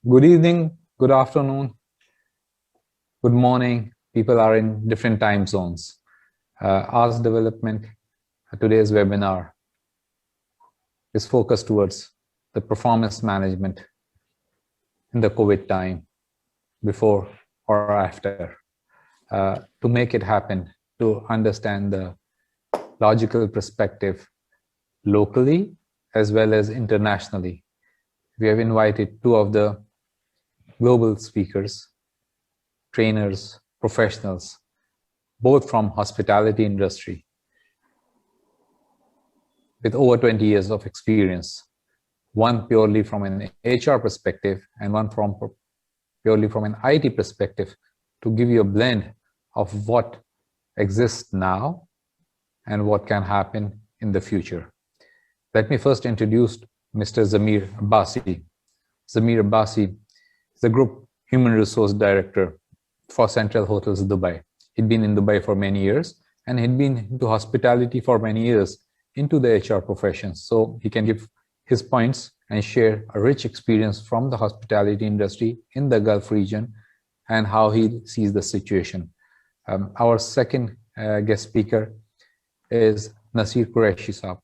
Good evening, good afternoon, good morning. People are in different time zones. Ask Development, today's webinar is focused towards the performance management in the COVID time, before or after. To make it happen, to understand the logical perspective locally as well as internationally, we have invited two of the global speakers, trainers, professionals, both from hospitality industry with over 20 years of experience, one purely from an HR perspective and one from purely from an IT perspective, to give you a blend of what exists now and what can happen in the future. Let me first introduce Mr. Zamir Abbasi. Zamir Abbasi is the Group Human Resource Director for Central Hotels Dubai. He'd been in Dubai for many years, and he'd been into hospitality for many years into the HR profession. So he can give his points and share a rich experience from the hospitality industry in the Gulf region and how he sees the situation. Our second guest speaker is Nasir Qureshi Saab.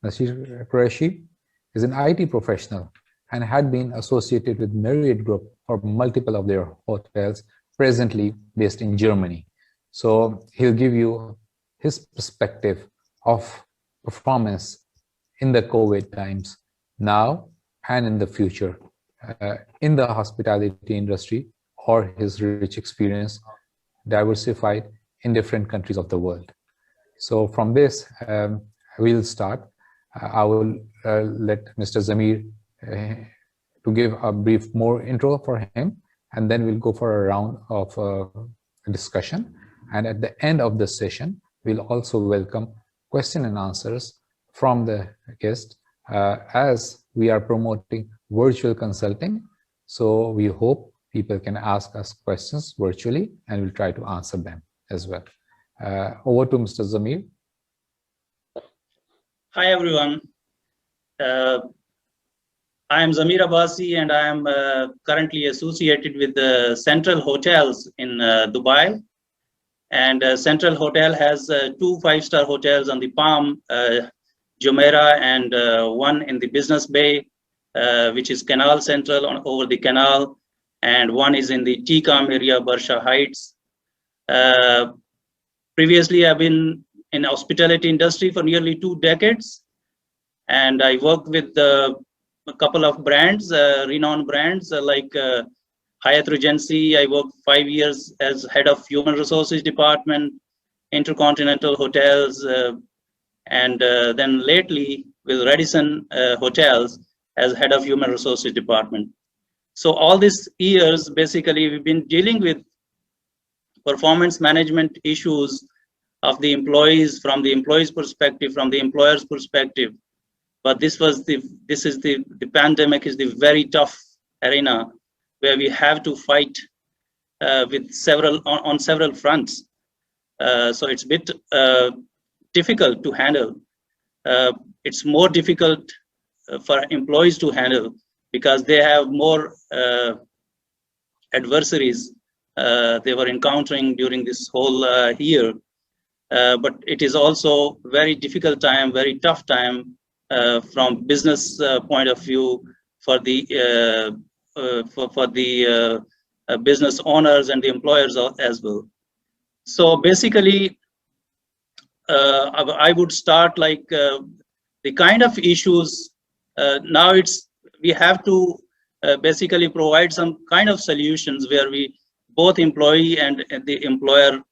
Nasir Qureshi is an IT professional and had been associated with Marriott Group for multiple of their hotels, presently based in Germany. So he'll give you his perspective of performance in the COVID times, now and in the future, in the hospitality industry, or his rich experience diversified in different countries of the world. So from this, we'll start. I will let Mr. Zamir to give a brief more intro for him, and then we'll go for a round of discussion. And at the end of the session, we'll also welcome question and answers from the guest, as we are promoting virtual consulting. So we hope people can ask us questions virtually, and we'll try to answer them as well. Over to Mr. Zamir. Hi, everyone. I am Zamir Abbasi, and I am currently associated with the Central Hotels in Dubai. And Central Hotel has 2 5-star hotels on the Palm, Jumeirah, and one in the Business Bay, which is Canal Central over the canal, and one is in the Tikam area, Barsha Heights. Previously, I've been in hospitality industry for nearly 2 decades, and I worked with a couple of brands, renowned brands like Hyatt Regency. I worked 5 years as head of human resources department, Intercontinental Hotels, and then lately with Radisson Hotels as head of human resources department. So all these years, basically, we've been dealing with performance management issues of the employees, from the employees' perspective, from the employer's perspective. But the pandemic is the very tough arena where we have to fight with on several fronts. So it's a bit difficult to handle. It's more difficult for employees to handle because they have more adversaries they were encountering during this whole year. But it is also very difficult time, very tough time from business point of view for the business owners and the employers as well. So basically, I would start like the kind of issues. Now we have to basically provide some kind of solutions where both employee and the employer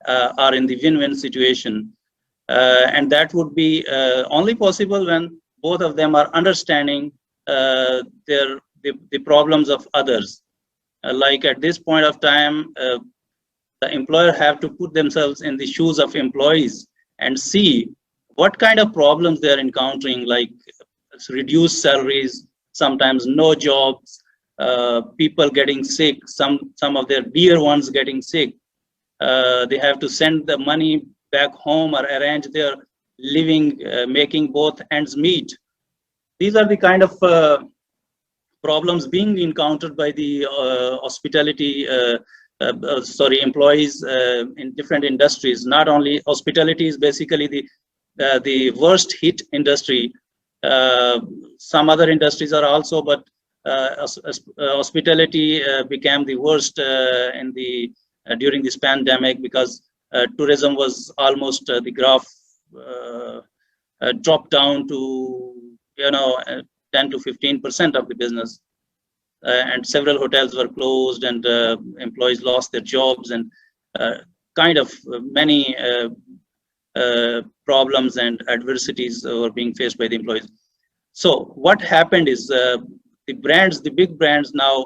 are in the win-win situation, and that would be only possible when both of them are understanding the problems of others. Like at this point of time, the employer have to put themselves in the shoes of employees and see what kind of problems they are encountering, like reduced salaries, sometimes no jobs, people getting sick, some of their dear ones getting sick. They have to send the money back home or arrange their living, making both ends meet. These are the kind of problems being encountered by the hospitality employees in different industries. Not only hospitality is basically the worst hit industry. Some other industries are also, but hospitality became the worst in the during this pandemic, because tourism was almost the graph dropped down to 10 to 15% of the business, and several hotels were closed, and employees lost their jobs, and kind of many problems and adversities were being faced by the employees. So what happened is the big brands now,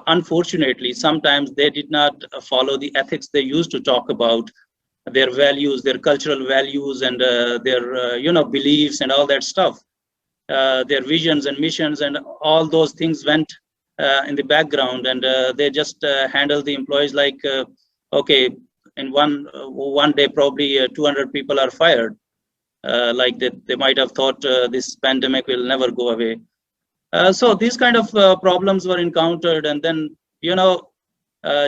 unfortunately, sometimes they did not follow the ethics they used to talk about, their values, their cultural values, and their beliefs and all that stuff. Their visions and missions and all those things went in the background, and they just handle the employees like, okay, in one day probably 200 people are fired, like they might have thought this pandemic will never go away. So these kind of problems were encountered, and then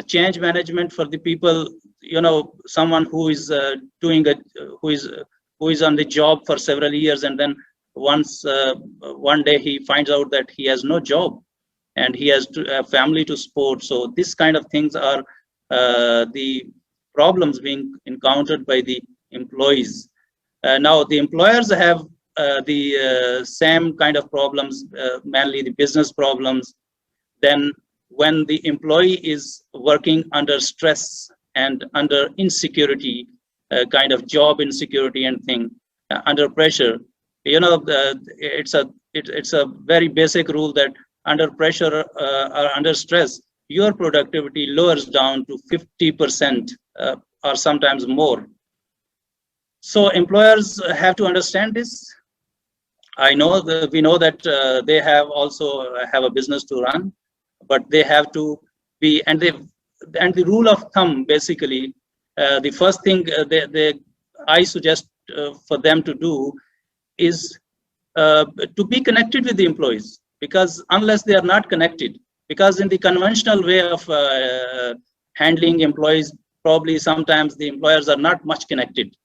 change management for the people, someone who is who is on the job for several years, and then one day he finds out that he has no job and he has a family to support. So this kind of things are the problems being encountered by the employees. Now the employers have the same kind of problems, mainly the business problems. Then when the employee is working under stress and under insecurity, kind of job insecurity and thing, under pressure, it's a very basic rule that under pressure or under stress, your productivity lowers down to 50% or sometimes more. So employers have to understand this. I know that we know that they have also have a business to run, but they have to be, and the rule of thumb, basically, the first thing I suggest for them to do is to be connected with the employees, because unless they are not connected, because in the conventional way of handling employees, probably sometimes the employers are not much connected,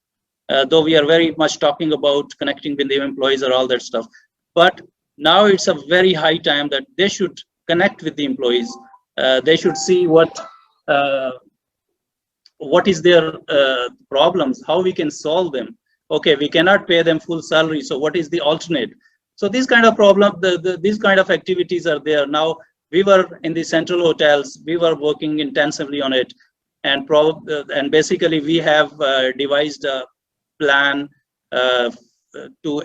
though we are very much talking about connecting with the employees or all that stuff. But now it's a very high time that they should connect with the employees. They should see what is their problems, how we can solve them. Okay, we cannot pay them full salary, so what is the alternate? So these kind of these kind of activities are there. Now, we were in the central hotels, we were working intensively on it, and basically we have devised a plan to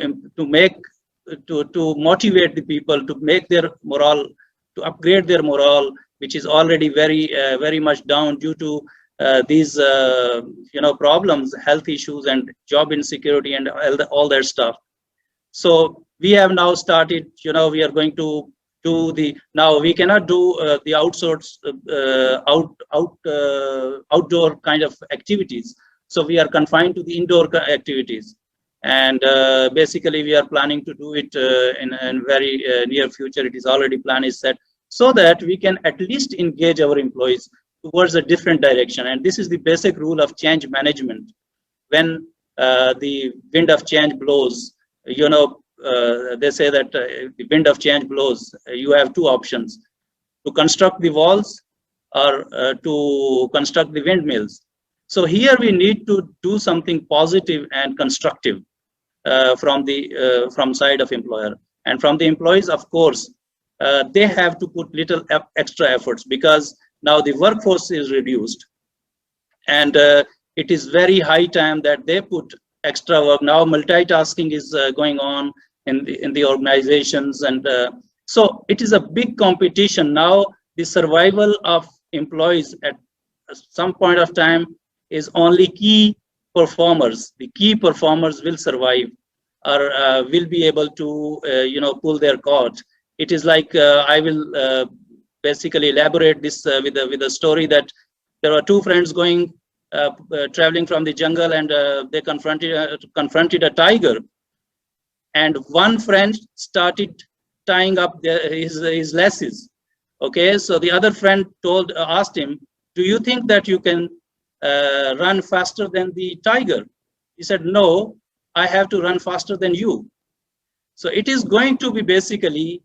motivate the people, to make their morale, to upgrade their morale, which is already very much down due to these problems, health issues and job insecurity and all that stuff. So we have now started, we are going to do now we cannot do the outdoor kind of activities. So we are confined to the indoor activities. And basically we are planning to do it in very near future. It is already plan is set, so that we can at least engage our employees towards a different direction. And this is the basic rule of change management. When the wind of change blows, they say that the wind of change blows, you have two options: to construct the walls or to construct the windmills. So here we need to do something positive and constructive from side of employer. And from the employees, of course, they have to put little extra efforts, because now the workforce is reduced, and it is very high time that they put extra work. Now multitasking is going on in the organizations, and so it is a big competition. Now the survival of employees at some point of time is only key performers. The key performers will survive, or will be able to pull their cord. It is like I will basically elaborate this with a story that there are two friends going traveling from the jungle, and they confronted a tiger, and one friend started tying up his laces. Okay, so the other friend asked him, do you think that you can run faster than the tiger? He said, no, I have to run faster than you. So it is going to be basically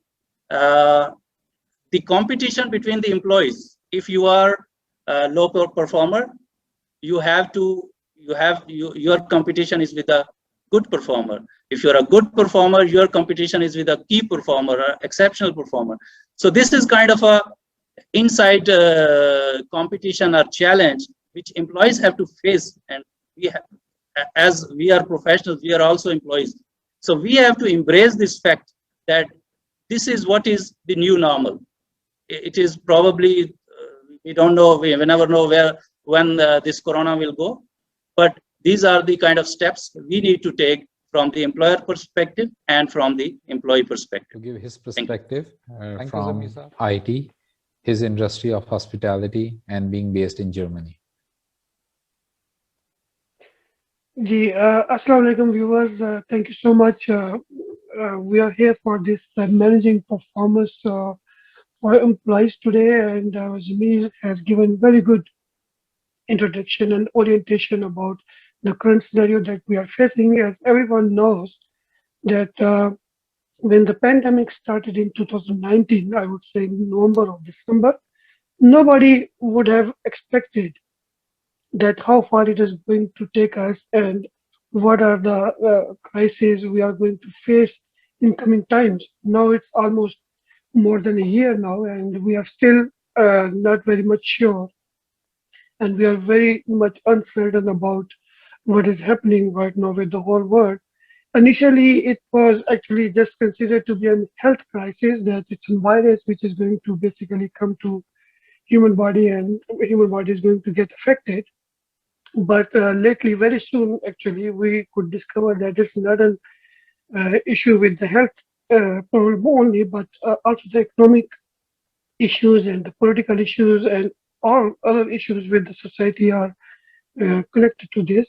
the competition between the employees. If you are a low performer, your competition is with a good performer. If you're a good performer, your competition is with a key performer, or exceptional performer. So this is kind of a inside competition or challenge which employees have to face, and we have, as we are professionals, we are also employees. So we have to embrace this fact that this is what is the new normal. It is probably, we don't know, we never know when this corona will go, but these are the kind of steps we need to take from the employer perspective and from the employee perspective. To give his perspective from IT, his industry of hospitality, and being based in Germany. Assalamu alaikum viewers, thank you so much. We are here for this managing performance for employees today, and Zamir has given very good introduction and orientation about the current scenario that we are facing. As everyone knows that when the pandemic started in 2019, I would say in November or December, nobody would have expected that how far it is going to take us and what are the crises we are going to face in coming times. Now it's almost more than a year now, and we are still not very much sure, and we are very much uncertain about what is happening right now with the whole world. Initially, it was actually just considered to be a health crisis, that it's a virus which is going to basically come to human body and human body is going to get affected. But lately, very soon, actually, we could discover that it's not an issue with the health problem only, but also the economic issues and the political issues and all other issues with the society are connected to this.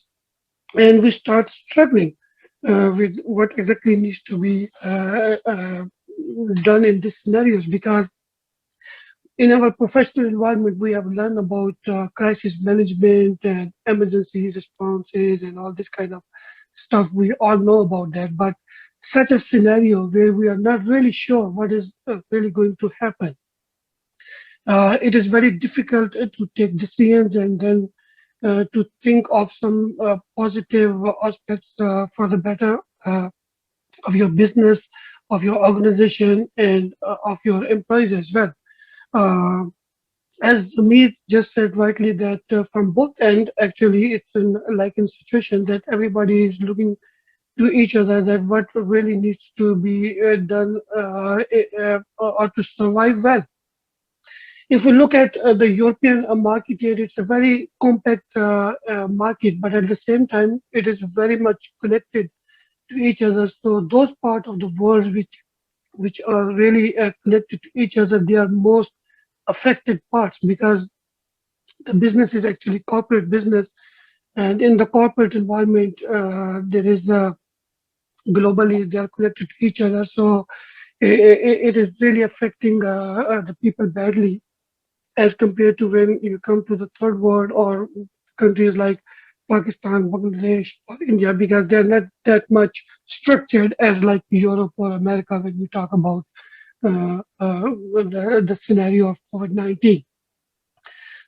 And we start struggling with what exactly needs to be done in these scenarios, because in our professional environment, we have learned about crisis management and emergency responses and all this kind of stuff. We all know about that, but such a scenario where we are not really sure what is really going to happen, it is very difficult to take decisions and then to think of some positive aspects for the better of your business, of your organization, and of your employees as well. As Zamir just said rightly, that from both ends, actually, it's like in situation that everybody is looking to each other, that what really needs to be done or to survive well. If we look at the European market here, it's a very compact market, but at the same time, it is very much connected to each other. So those parts of the world which are really connected to each other, they are most affected parts, because the business is actually corporate business, and in the corporate environment, there is globally they are connected to each other. So it is really affecting the people badly, as compared to when you come to the third world or countries like Pakistan, Bangladesh, or India, because they're not that much structured as like Europe or America when we talk about the scenario of COVID-19.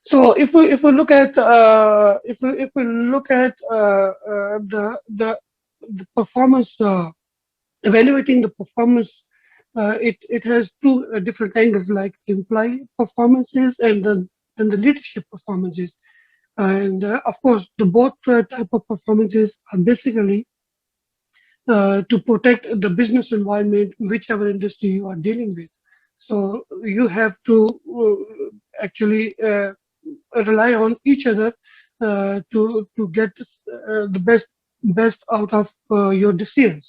So if we look at the performance, evaluating the performance, it has two different angles, like employee performances and the leadership performances. And of course, the both type of performances are basically to protect the business environment, whichever industry you are dealing with. So you have to actually rely on each other to get the best out of your decisions.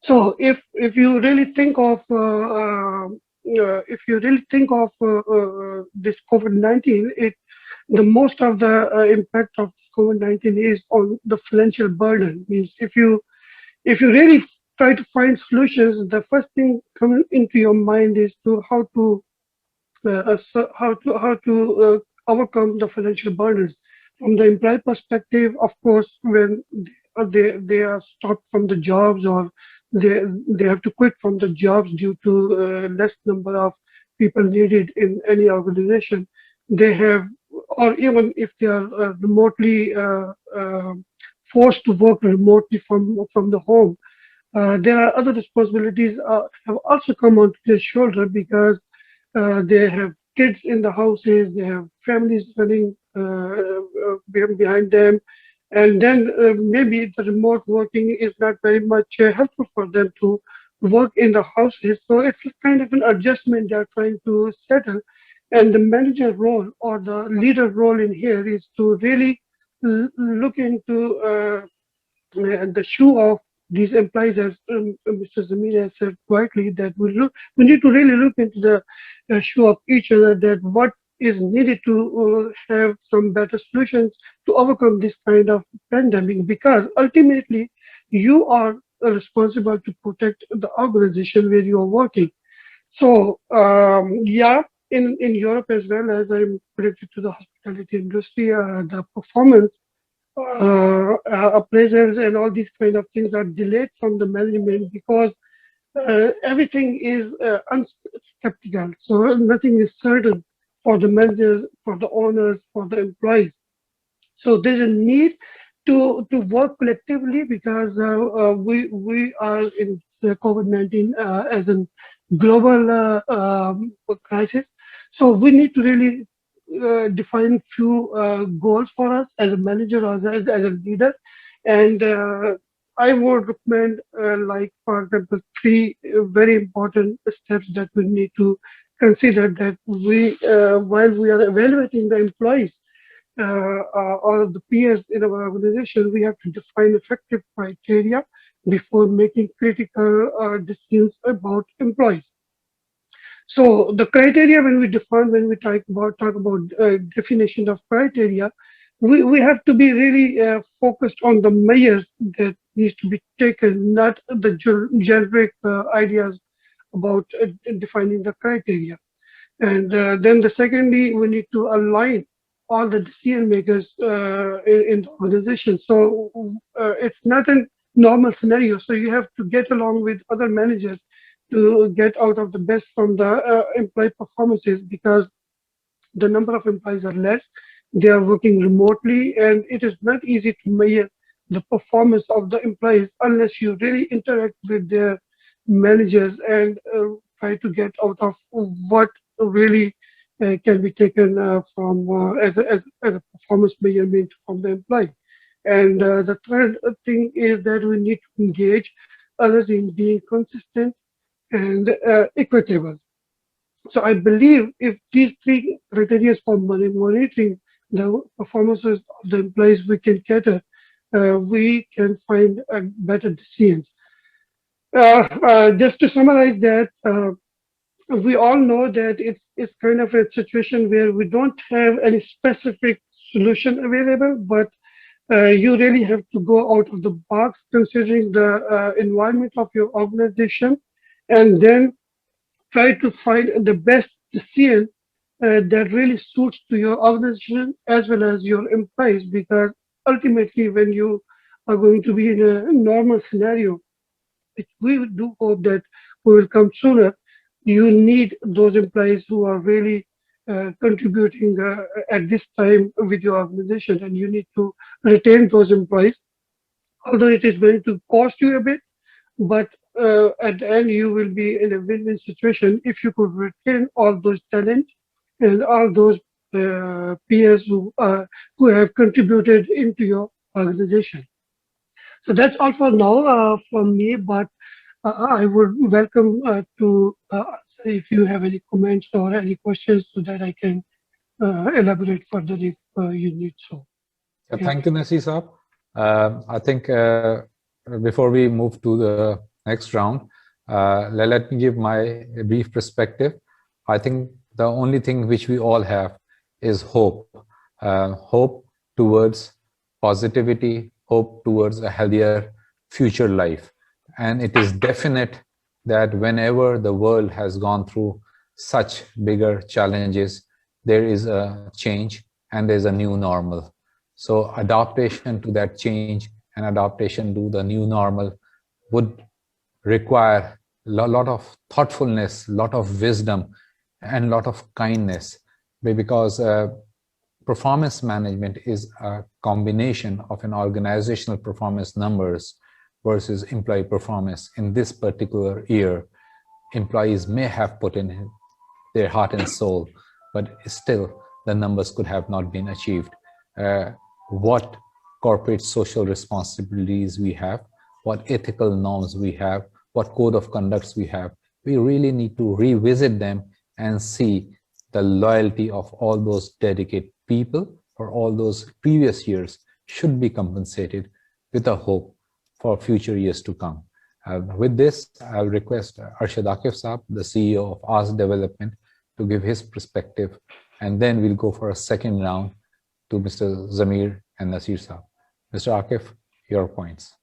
So if you really think of this COVID-19, the most of the impact of COVID-19 is on the financial burden. Means if you really try to find solutions, the first thing coming into your mind is to how to overcome the financial burdens. From the employee perspective, of course, when they are stopped from the jobs, or they have to quit from the jobs due to less number of people needed in any organization, they have, or even if they are remotely forced to work remotely from the home, there are other responsibilities have also come onto their shoulder, because they have kids in the houses, they have families running behind them, and then maybe the remote working is not very much helpful for them to work in the houses. So it's kind of an adjustment they're trying to settle. And the manager role or the leader role in here is to really look into the shoe of these employees, as Mr. Zamir has said quietly, that we need to really look into the shoe of each other, that what is needed to have some better solutions to overcome this kind of pandemic, because ultimately you are responsible to protect the organization where you are working. So yeah, in Europe as well, as I'm related to the hospitality industry, the performance appraisals and all these kind of things are delayed from the management, because everything is unskeptical. So nothing is certain for the managers, for the owners, for the employees. So there's a need to work collectively, because we are in the COVID-19 as a global crisis. So we need to really define few goals for us as a manager or as a leader, and I would recommend, like for example, three very important steps that we need to consider, that we while we are evaluating the employees or the peers in our organization, we have to define effective criteria before making critical decisions about employees. So the criteria, when we talk about definition of criteria, we have to be really focused on the measures that needs to be taken, not the generic ideas about defining the criteria. And then the secondly, we need to align all the decision makers in the organization. So it's not a normal scenario. So you have to get along with other managers to get out of the best from the employee performances, because the number of employees are less, they are working remotely, and it is not easy to measure the performance of the employees unless you really interact with their managers and try to get out of what really can be taken from as a performance measurement from the employee. And the third thing is that we need to engage others in being consistent and equitable. So I believe if these three criteria for monitoring the performances of the employees we can cater, we can find better decisions. Just to summarize that, we all know that it's kind of a situation where we don't have any specific solution available, but you really have to go out of the box considering the environment of your organization, and then try to find the best decision that really suits to your organization as well as your employees, because ultimately when you are going to be in a normal scenario, which we do hope that we will come sooner, you need those employees who are really contributing at this time with your organization, and you need to retain those employees, although it is going to cost you a bit, but at the end you will be in a win-win situation if you could retain all those talents and all those peers who have contributed into your organization. So that's all for now from me, but I would welcome to if you have any comments or any questions, so that I can elaborate further if you need so. Yeah. Thank you, Nasir Saab. I think before we move to the next round, let me give my brief perspective. I think the only thing which we all have is hope. Hope towards positivity, hope towards a healthier future life. And it is definite that whenever the world has gone through such bigger challenges, there is a change and there's a new normal. So adaptation to that change and adaptation to the new normal would require a lot of thoughtfulness, a lot of wisdom, and a lot of kindness, because performance management is a combination of an organizational performance numbers versus employee performance. In this particular year, employees may have put in their heart and soul, but still the numbers could have not been achieved. What corporate social responsibilities we have, what ethical norms we have, what code of conducts we have, we really need to revisit them and see the loyalty of all those dedicated people for all those previous years should be compensated with a hope for future years to come. With this, I'll request Arshad Akif Saab, the CEO of Ask Development, to give his perspective, and then we'll go for a second round to Mr. Zamir and Nasir Saab. Mr. Akif, your points.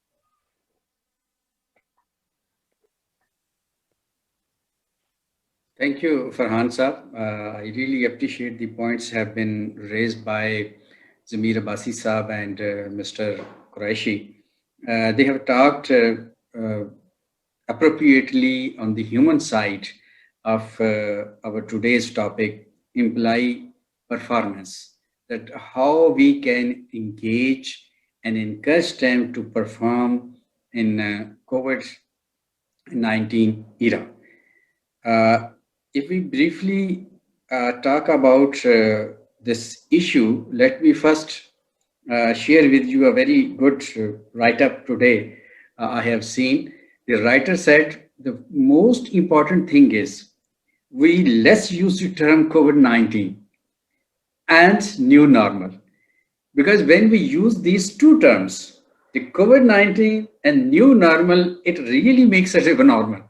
Thank you, Farhan Saab. I really appreciate the points have been raised by Zamir Abbasi Saab and Mr. Qureshi. They have talked appropriately on the human side of our today's topic, employee performance, that how we can engage and encourage them to perform in COVID-19 era. If we briefly talk about this issue, let me first share with you a very good write-up today I have seen. The writer said the most important thing is let's use the term COVID-19 and new normal. Because when we use these two terms, the COVID-19 and new normal, it really makes us abnormal.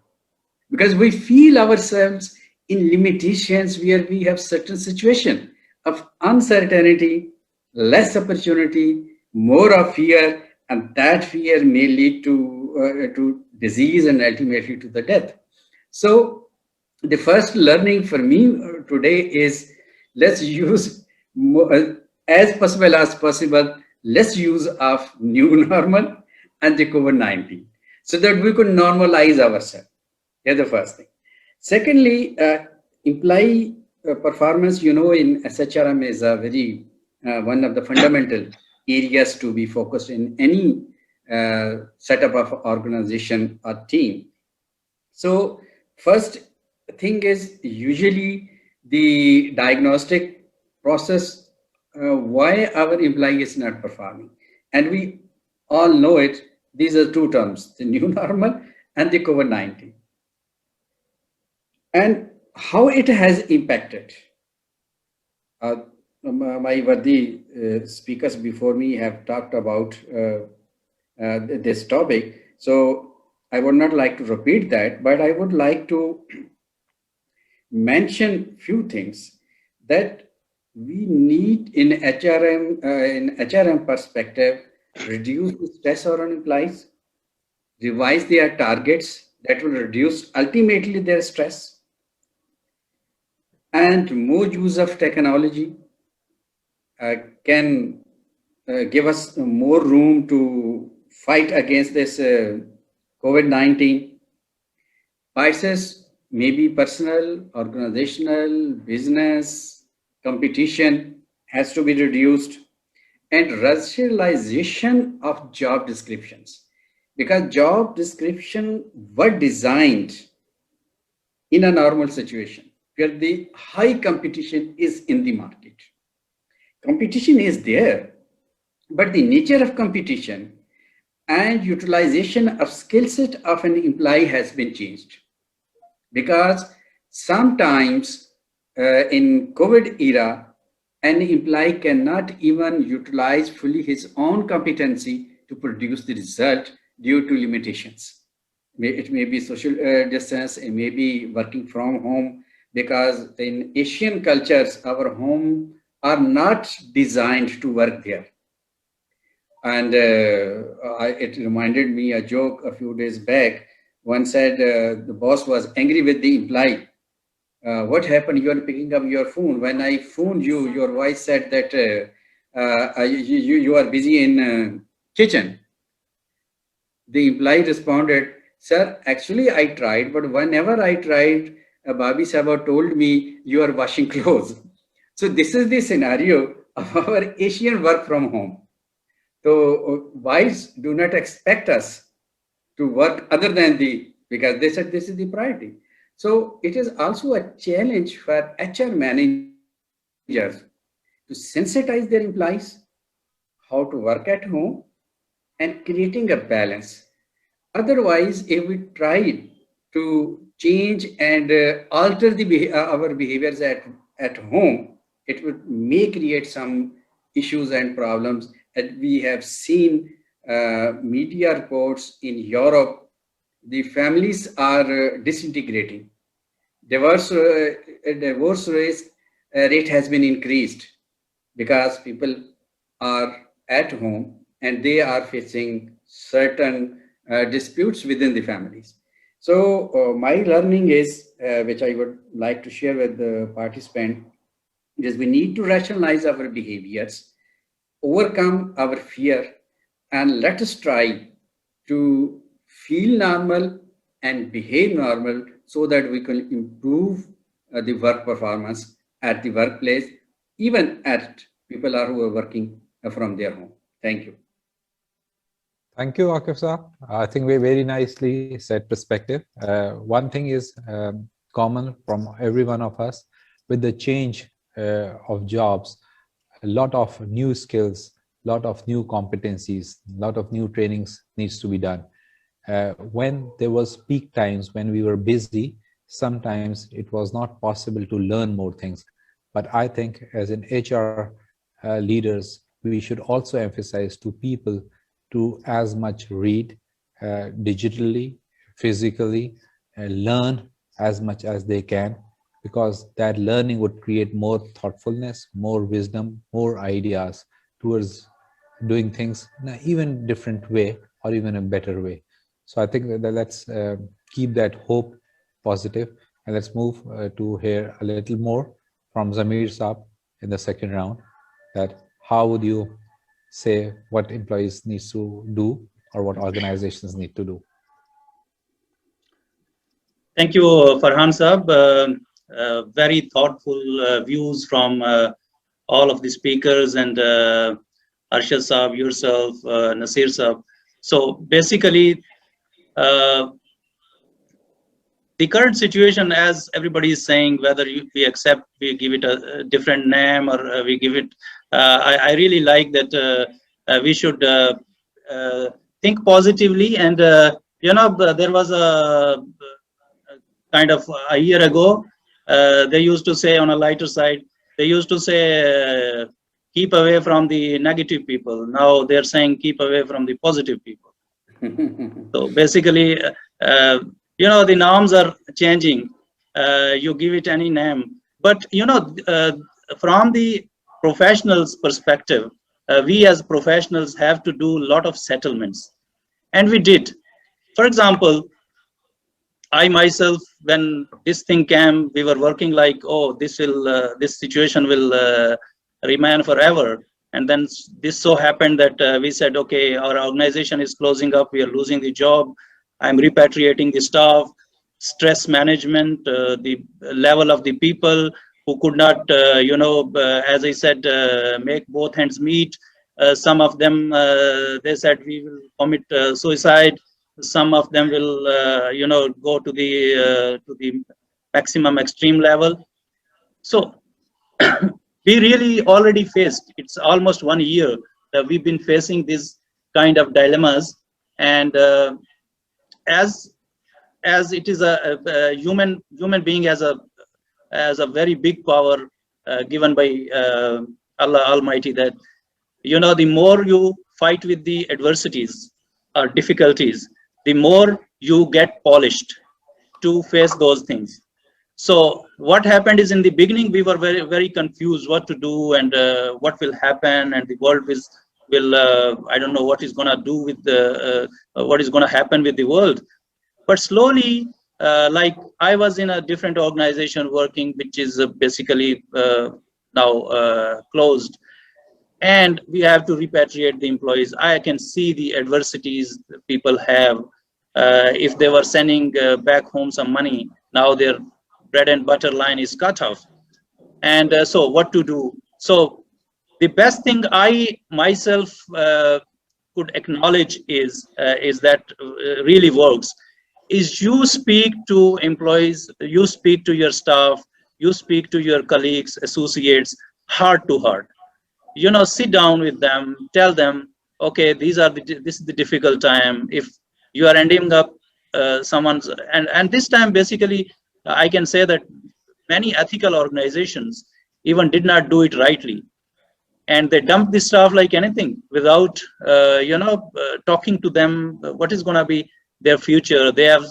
Because we feel ourselves in limitations where we have certain situation of uncertainty, less opportunity, more of fear, and that fear may lead to disease and ultimately to the death. So the first learning for me today is let's use more, as possible, let's use of new normal and the COVID-19 so that we could normalize ourselves. That's the first thing. Secondly, employee performance, in SHRM is a very one of the fundamental areas to be focused in any setup of organization or team. So first thing is usually the diagnostic process, why our employee is not performing. And we all know it, these are two terms, the new normal and the COVID-19. And how it has impacted. My worthy speakers before me have talked about this topic. So I would not like to repeat that, but I would like to mention few things that we need in HRM perspective, reduce the stress on employees, revise their targets that will reduce ultimately their stress, and more use of technology can give us more room to fight against this COVID-19. Biases, maybe personal, organizational, business, competition has to be reduced, and rationalization of job descriptions, because job description were designed in a normal situation where the high competition is in the market. Competition is there, but the nature of competition and utilization of skill set of an employee has been changed. Because sometimes in COVID era, an employee cannot even utilize fully his own competency to produce the result due to limitations. It may be social distance, it may be working from home, because in Asian cultures, our home are not designed to work there. And it reminded me a joke a few days back. One said the boss was angry with the employee. What happened? You are picking up your phone. When I phoned you, your voice said that you are busy in kitchen. The employee responded, sir, actually I tried, but whenever I tried, Babi Sahaba told me you are washing clothes. So this is the scenario of our Asian work from home. So wives do not expect us to work other than because they said this is the priority. So it is also a challenge for HR managers to sensitize their employees how to work at home and creating a balance. Otherwise, if we try to change and alter our behaviors at home, it may create some issues and problems. And we have seen media reports in Europe, the families are disintegrating. Divorce rate has been increased because people are at home and they are facing certain disputes within the families. So my learning is, which I would like to share with the participant, is we need to rationalize our behaviors, overcome our fear, and let us try to feel normal and behave normal so that we can improve the work performance at the workplace, even at people who are working from their home. Thank you. Thank you, Aqib Saab. I think we very nicely set perspective. One thing is common from every one of us with the change of jobs, a lot of new skills, a lot of new competencies, a lot of new trainings needs to be done. When there was peak times when we were busy, sometimes it was not possible to learn more things. But I think as an HR leaders, we should also emphasize to people to as much read digitally, physically, learn as much as they can, because that learning would create more thoughtfulness, more wisdom, more ideas towards doing things in an even different way or even a better way. So I think that let's keep that hope positive, and let's move to hear a little more from Zamir Saab in the second round, that how would you say what employees need to do or what organizations need to do? Thank you, Farhan Saab. Very thoughtful views from all of the speakers, and Arshad Saab, yourself, Nasir Saab. So basically, the current situation, as everybody is saying, whether we accept, we give it a different name, or we give it, I really like that we should think positively. And, there was a kind of a year ago, they used to say on a lighter side, they used to say, keep away from the negative people. Now they're saying, keep away from the positive people. So basically, the norms are changing. You give it any name, but from the professionals' perspective, we as professionals have to do a lot of settlements, and we did. For example, I myself, when this thing came, we were working like, oh, this situation will remain forever. And then this so happened that we said, okay, our organization is closing up, we are losing the job. I'm repatriating the staff, stress management, the level of the people who could not, as I said, make both hands meet. Some of them, they said, we will commit suicide. Some of them will, go to the maximum extreme level. So we really already faced, it's almost 1 year that we've been facing this kind of dilemmas. And as it is a human being has a very big power given by Allah Almighty, that the more you fight with the adversities or difficulties, the more you get polished to face those things. So what happened is, in the beginning we were very, very confused what to do and what will happen, and the world will I don't know what is going to do with the what is going to happen with the world. But slowly, like I was in a different organization working, which is basically now closed, and we have to repatriate the employees. I can see the adversities people have. If they were sending back home some money, now their bread and butter line is cut off. And so what to do? So the best thing I myself could acknowledge is that really works is you speak to employees, you speak to your staff, you speak to your colleagues, associates, heart to heart. You know, sit down with them, tell them, okay, this is the difficult time. If you are ending up someone's, and this time basically, I can say that many ethical organizations even did not do it rightly, and they dump this stuff like anything without talking to them what is going to be their future. They have,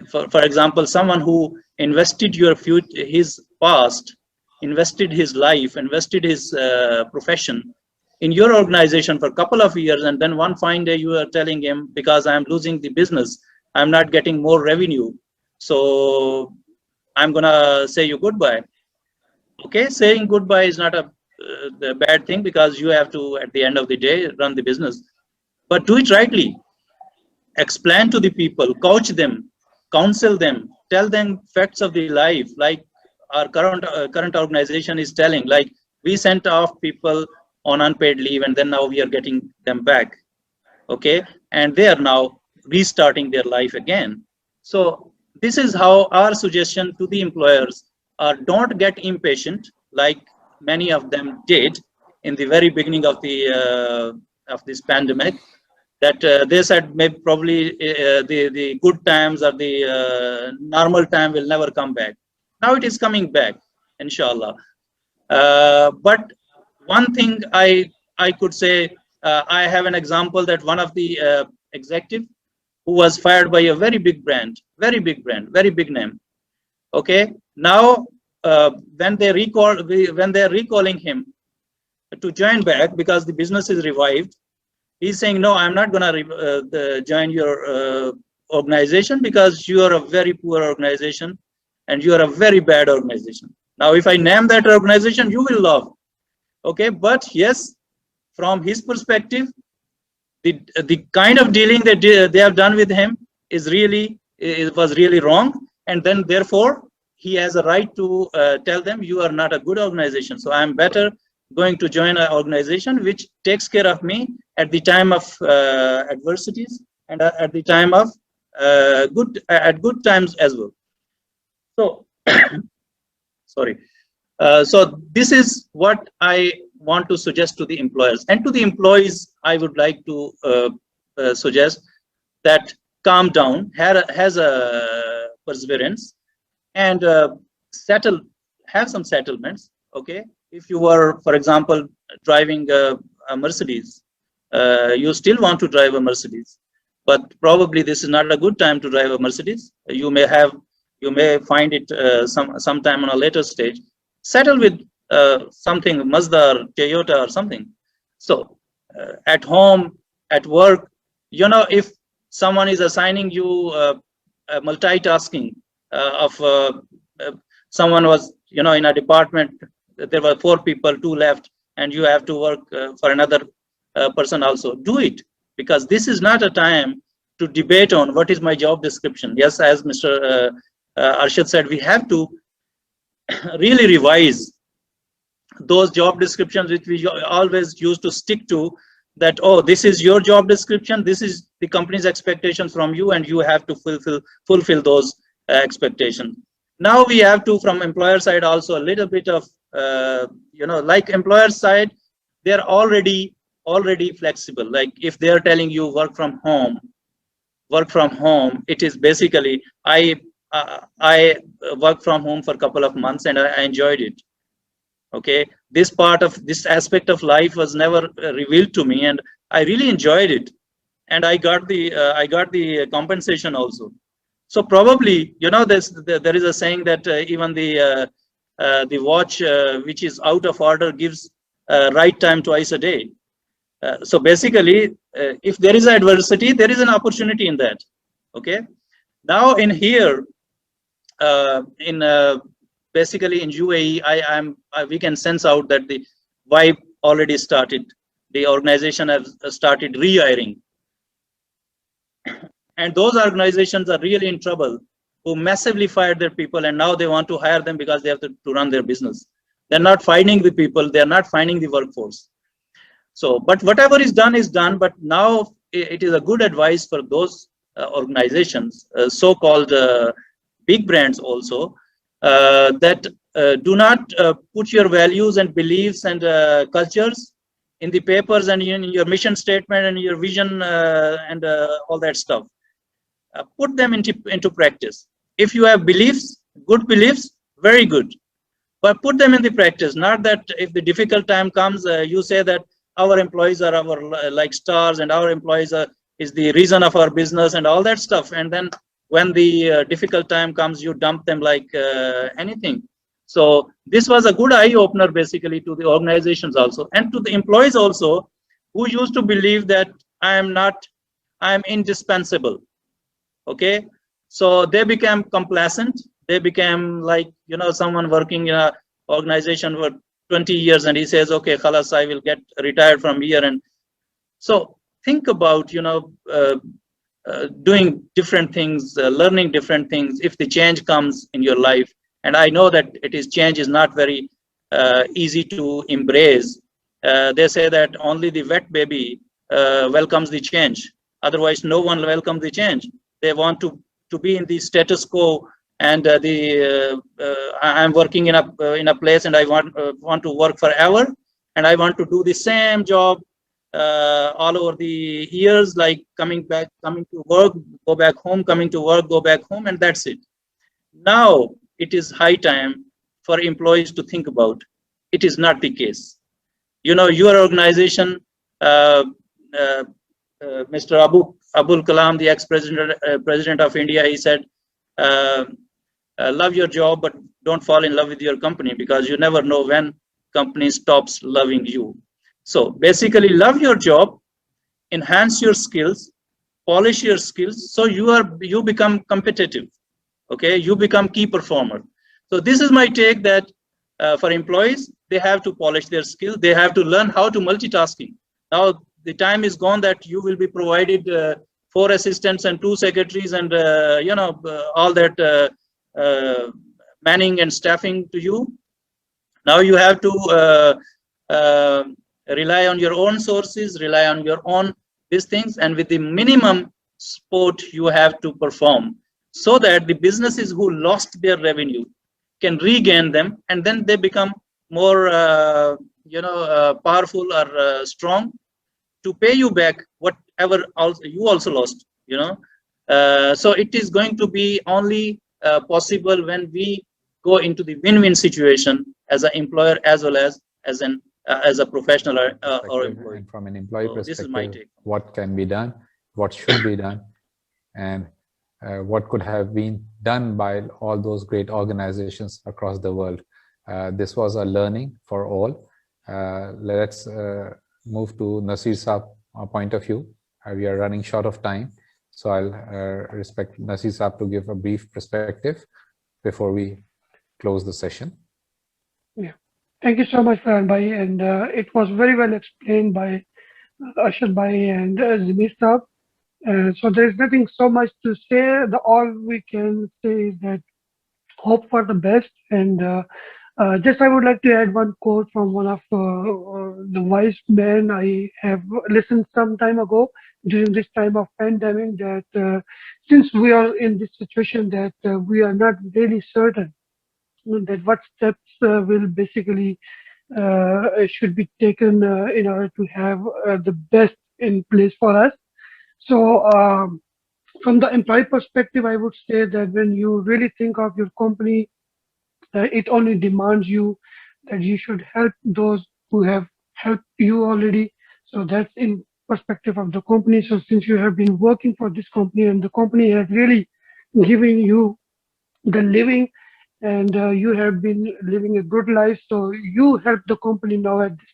for example, someone who invested your future, his past, invested his life, invested his profession in your organization for a couple of years, and then one fine day you are telling him, because I'm losing the business, I'm not getting more revenue, so I'm gonna say you goodbye. Okay, saying goodbye is not a bad thing, because you have to, at the end of the day, run the business. But do it rightly. Explain to the people, coach them, counsel them, tell them facts of the life, like our current organization is telling, like we sent off people on unpaid leave, and then now we are getting them back. Okay, and they are now restarting their life again. So this is how our suggestion to the employers are: don't get impatient like many of them did in the very beginning of this pandemic, that they said maybe probably the good times or the normal time will never come back. Now it is coming back, inshallah. But one thing I could say, I have an example that one of the executive who was fired by a very big brand, very big name. Okay, now when they're recalling him to join back because the business is revived, he's saying, no, I'm not gonna join your organization because you are a very poor organization and you are a very bad organization. Now, if I name that organization, you will laugh. Okay, but yes, from his perspective, the kind of dealing that they have done with him was really wrong, and then therefore he has a right to tell them, you are not a good organization, so I'm better going to join an organization which takes care of me at the time of adversities and at the time of good times as well. So sorry. So this is what I want to suggest to the employers, and to the employees I would like to suggest that calm down, has a perseverance, and have some settlements. Okay, if you were, for example, driving a Mercedes, you still want to drive a Mercedes, but probably this is not a good time to drive a Mercedes. You may find it sometime on a later stage. Settle with something, Mazda or Toyota or something. So at home, at work, you know, if someone is assigning you multitasking of someone was, you know, in a department, there were 4 people, 2 left, and you have to work for another person also, do it, because this is not a time to debate on what is my job description. Yes, as Mr. Arshad said, we have to really revise those job descriptions which we always used to stick to, that, oh, this is your job description, this is the company's expectations from you, and you have to fulfill those expectations. Now we have to, from employer side, also a little bit of you know, like employer side, they're already flexible. Like if they're telling you work from home, it is basically, I worked from home for a couple of months and I enjoyed it. Okay, this aspect of life was never revealed to me, and I really enjoyed it, and I got the compensation also. So probably, you know, there is a saying that even the watch which is out of order gives right time twice a day. So basically, if there is adversity, there is an opportunity in that. Okay. Now in here, basically in UAE, we can sense out that the vibe already started. The organization has started rehiring, and those organizations are really in trouble, who massively fired their people, and now they want to hire them because they have to run their business. They're not finding the people, they're not finding the workforce. So, but whatever is done, but now it is a good advice for those organizations, so-called big brands also, that do not put your values and beliefs and cultures in the papers and in your mission statement and your vision and all that stuff. Put them into practice. If you have beliefs, good beliefs, very good. But put them in the practice. Not that if the difficult time comes, you say that our employees are our like stars, and our employees is the reason of our business and all that stuff. And then when the difficult time comes, you dump them like anything. So this was a good eye opener basically to the organizations also, and to the employees also, who used to believe that I am indispensable. Okay, so they became complacent. They became like, someone working in an organization for 20 years and he says, okay, khalas, I will get retired from here. And so think about, doing different things, learning different things if the change comes in your life. And I know that change is not very easy to embrace. They say that only the wet baby welcomes the change. Otherwise, no one welcomes the change. They want to be in the status quo, and I'm working in a place, and I want to work forever, and I want to do the same job all over the years, like coming to work, go back home, coming to work, go back home, and that's it. Now it is high time for employees to think about. It is not the case. Your organization, Mr. Abul Kalam, the ex-president of India, he said, love your job, but don't fall in love with your company, because you never know when company stops loving you. So basically, love your job, enhance your skills, polish your skills, so you become competitive. Okay, you become key performer. So this is my take, that for employees, they have to polish their skills. They have to learn how to multitasking. Now the time is gone that you will be provided 4 assistants and 2 secretaries and all that manning and staffing to you. Now you have to rely on your own sources, rely on your own these things, and with the minimum support you have to perform, so that the businesses who lost their revenue can regain them, and then they become more powerful or strong to pay you back whatever you also lost. So it is going to be only possible when we go into the win-win situation as an employer as well as a professional or employee. From an employee perspective, this is my take. What can be done, what should be done, and what could have been done by all those great organizations across the world. This was a learning for all. Let's move to Nasir Saab point of view. We are running short of time, so I'll respect Nasir Saab to give a brief perspective before we close the session. Yeah, thank you so much, Farhan Bhai, and it was very well explained by Arshad Bhai and Zameer Saab. So there's nothing so much to say. All we can say is that hope for the best. And just I would like to add one quote from one of the wise men I have listened some time ago during this time of pandemic, that since we are in this situation that we are not really certain that what steps will basically should be taken in order to have the best in place for us. So from the employee perspective, I would say that when you really think of your company, it only demands you that you should help those who have helped you already. So that's in perspective of the company. So since you have been working for this company and the company has really given you the living, and you have been living a good life, so you help the company now at this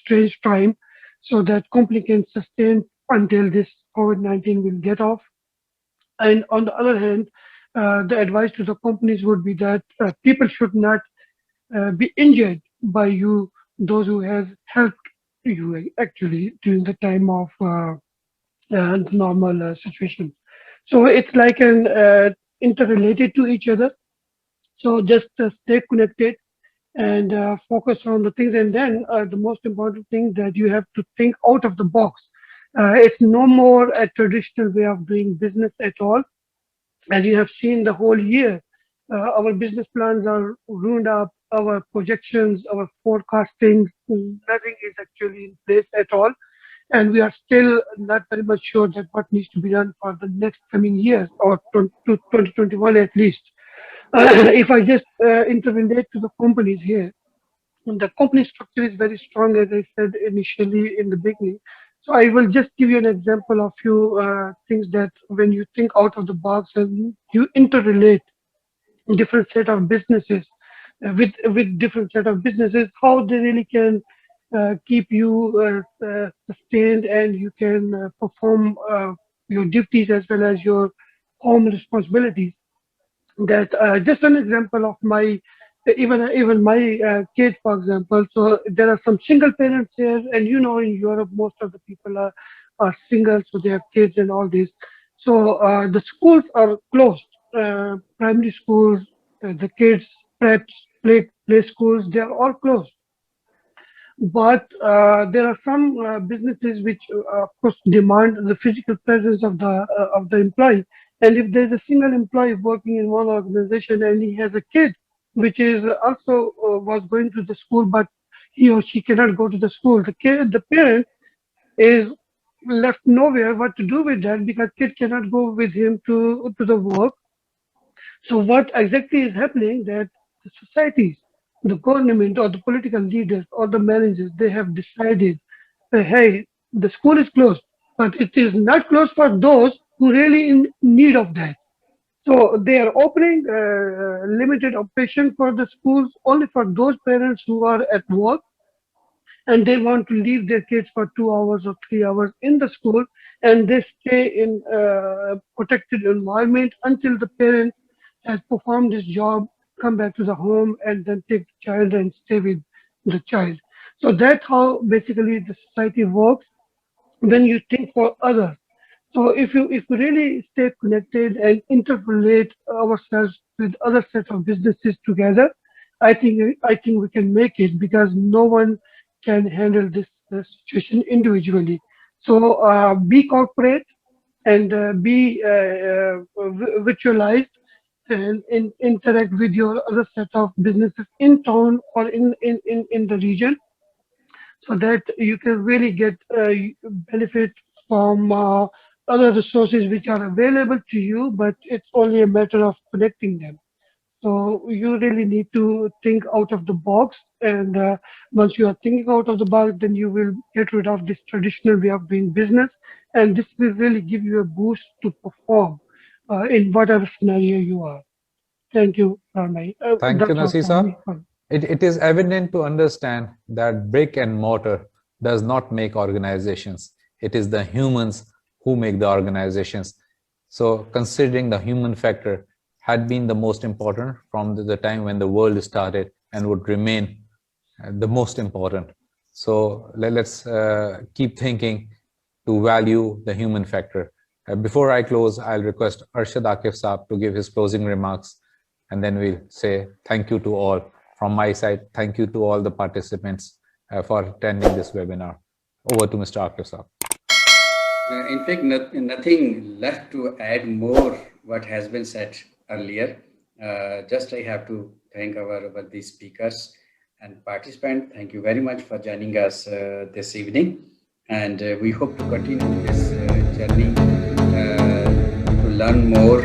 strange time. so that company can sustain until this COVID-19 will get off. And on the other hand, the advice to the companies would be that people should not be injured by you, those who have helped you actually during the time of normal situation. So it's like an interrelated to each other. So just stay connected and focus on the things. And then the most important thing that you have to think out of the box. It's no more a traditional way of doing business at all. As you have seen the whole year, our business plans are ruined up, our projections, our forecasting, nothing is actually in place at all. And we are still not very much sure that what needs to be done for the next coming years or to 2021 at least. If I just interrelate to the companies here, the company structure is very strong, as I said initially in the beginning. So I will just give you an example of few things that when you think out of the box and you interrelate different set of businesses with different set of businesses, how they really can keep you sustained and you can perform your duties as well as your home responsibilities. That just an example of my even my kids, for example. So there are some single parents here, and you know in Europe most of the people are single, so they have kids and all this. So the schools are closed, primary schools, the kids preps, play schools, they are all closed. But there are some businesses which, of course, demand the physical presence of the employee. And if there's a single employee working in one organization and he has a kid, which is also was going to the school, but he or she cannot go to the school, the parent is left nowhere what to do with that because kid cannot go with him to the work. So what exactly is happening that the societies, the government or the political leaders or the managers, they have decided, hey, the school is closed, but it is not closed for those who really in need of that. So they are opening limited operation for the schools only for those parents who are at work and they want to leave their kids for 2 hours or 3 hours in the school and they stay in protected environment until the parent has performed his job, come back to the home and then take the child and stay with the child. So that's how basically the society works when you think for others. So if you really stay connected and interrelate ourselves with other set of businesses together, I think we can make it because no one can handle this situation individually. So be corporate and be virtualized and interact with your other set of businesses in town or in the region so that you can really get benefit from other resources which are available to you, but it's only a matter of connecting them. So you really need to think out of the box, and once you are thinking out of the box, then you will get rid of this traditional way of doing business, and this will really give you a boost to perform in whatever scenario you are. Thank you, Pranay. Thank you, Nasir. It is evident to understand that brick and mortar does not make organizations. It is the humans who make the organizations. So considering the human factor had been the most important from the time when the world started and would remain the most important. So let's keep thinking to value the human factor. Before I close, I'll request Arshad Akif Saab to give his closing remarks, and then we'll say thank you to all. From my side, thank you to all the participants for attending this webinar. Over to Mr. Akif Saab. In fact, nothing left to add more what has been said earlier. Just I have to thank our these speakers and participants. Thank you very much for joining us this evening. And we hope to continue this journey to learn more